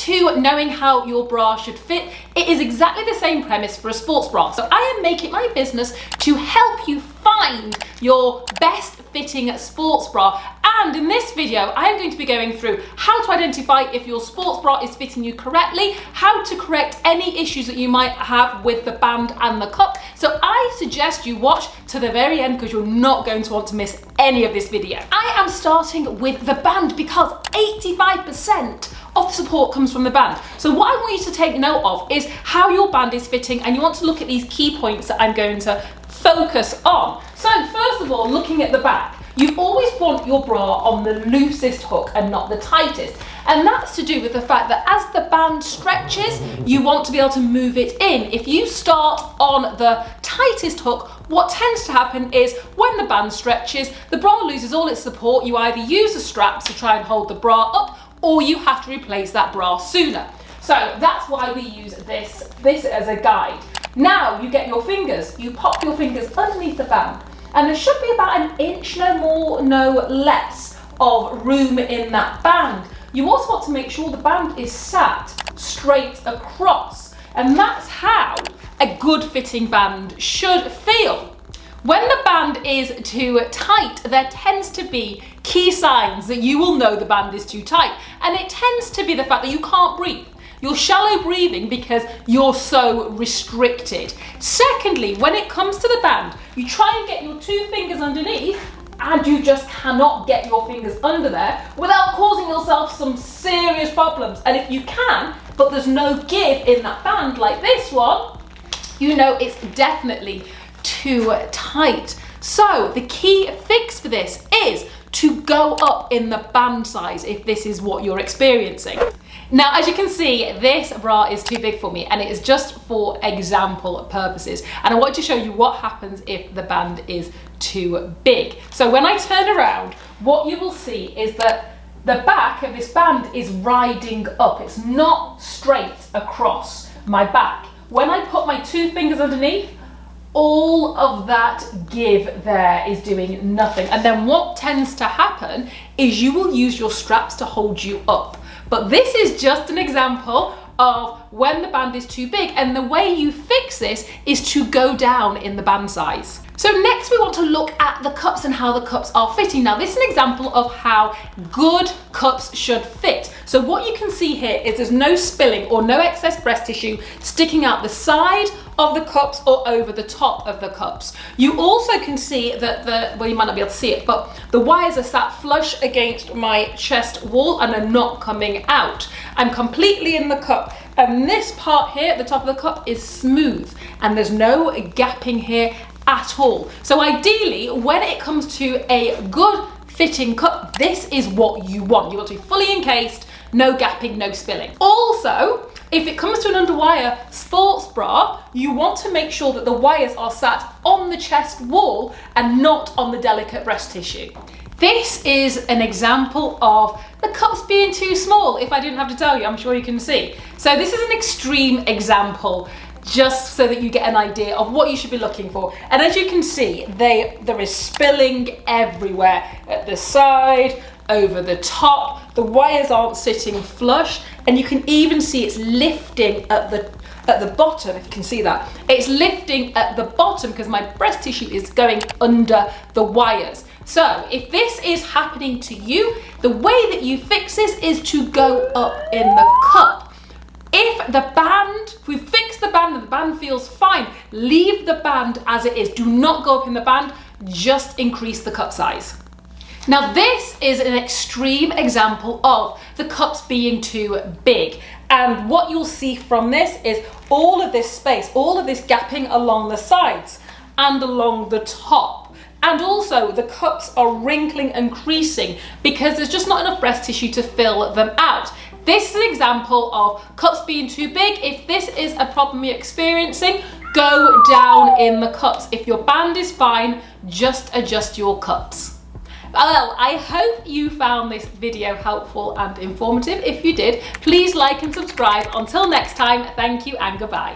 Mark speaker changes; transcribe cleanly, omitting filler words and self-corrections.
Speaker 1: to knowing how your bra should fit, it is exactly the same premise for a sports bra. So I am making my business to help you find your best fitting sports bra. And in this video, I am going to be going through how to identify if your sports bra is fitting you correctly, how to correct any issues that you might have with the band and the cup. So I suggest you watch to the very end because you're not going to want to miss any of this video. I am starting with the band because 85% of the support comes from the band. So what I want you to take note of is how your band is fitting, and you want to look at these key points that I'm going to focus on. So first of all, looking at the back, you always want your bra on the loosest hook and not the tightest. And that's to do with the fact that as the band stretches, you want to be able to move it in. If you start on the tightest hook, what tends to happen is when the band stretches, the bra loses all its support. You either use the straps to try and hold the bra up, or you have to replace that bra sooner. So that's why we use this as a guide. Now you get your fingers, you pop your fingers underneath the band, and there should be about an inch, no more, no less, of room in that band. You also want to make sure the band is sat straight across, and that's how a good fitting band should feel. When the band is too tight, there tends to be key signs that you will know the band is too tight, and it tends to be the fact that you can't breathe. You're shallow breathing because you're so restricted. Secondly, when it comes to the band, you try and get your two fingers underneath and you just cannot get your fingers under there without causing yourself some serious problems. And if you can, but there's no give in that band like this one, you know it's definitely too tight. So the key fix for this is to go up in the band size if this is what you're experiencing. Now, as you can see, this bra is too big for me, and it is just for example purposes. And I want to show you what happens if the band is too big. So when I turn around, what you will see is that the back of this band is riding up. It's not straight across my back. When I put my two fingers underneath, all of that give there is doing nothing. And then what tends to happen is you will use your straps to hold you up. But this is just an example of when the band is too big, and the way you fix this is to go down in the band size. So next we want to look at the cups and how the cups are fitting. Now this is an example of how good cups should fit. So what you can see here is there's no spilling or no excess breast tissue sticking out the side of the cups or over the top of the cups. You also can see that well, you might not be able to see it, but the wires are sat flush against my chest wall and are not coming out. I'm completely in the cup, and this part here at the top of the cup is smooth and there's no gapping here at all. So ideally, when it comes to a good fitting cup, this is what you want. You want to be fully encased, no gapping, no spilling. Also, if it comes to an underwire sports bra, you want to make sure that the wires are sat on the chest wall and not on the delicate breast tissue. This is an example of the cups being too small. If I didn't have to tell you, I'm sure you can see. So this is an extreme example, just so that you get an idea of what you should be looking for. And as you can see, there is spilling everywhere, at the side, over the top. The wires aren't sitting flush, and you can even see it's lifting at the bottom, if you can see that. It's lifting at the bottom because my breast tissue is going under the wires. So if this is happening to you, the way that you fix this is to go up in the cup. If we fix the band and the band feels fine, leave the band as it is. Do not go up in the band, just increase the cup size. Now this is an extreme example of the cups being too big. And what you'll see from this is all of this space, all of this gapping along the sides and along the top. And also the cups are wrinkling and creasing because there's just not enough breast tissue to fill them out. This is an example of cups being too big. If this is a problem you're experiencing, go down in the cups. If your band is fine, just adjust your cups. Well, I hope you found this video helpful and informative. If you did, please like and subscribe. Until next time, thank you and goodbye.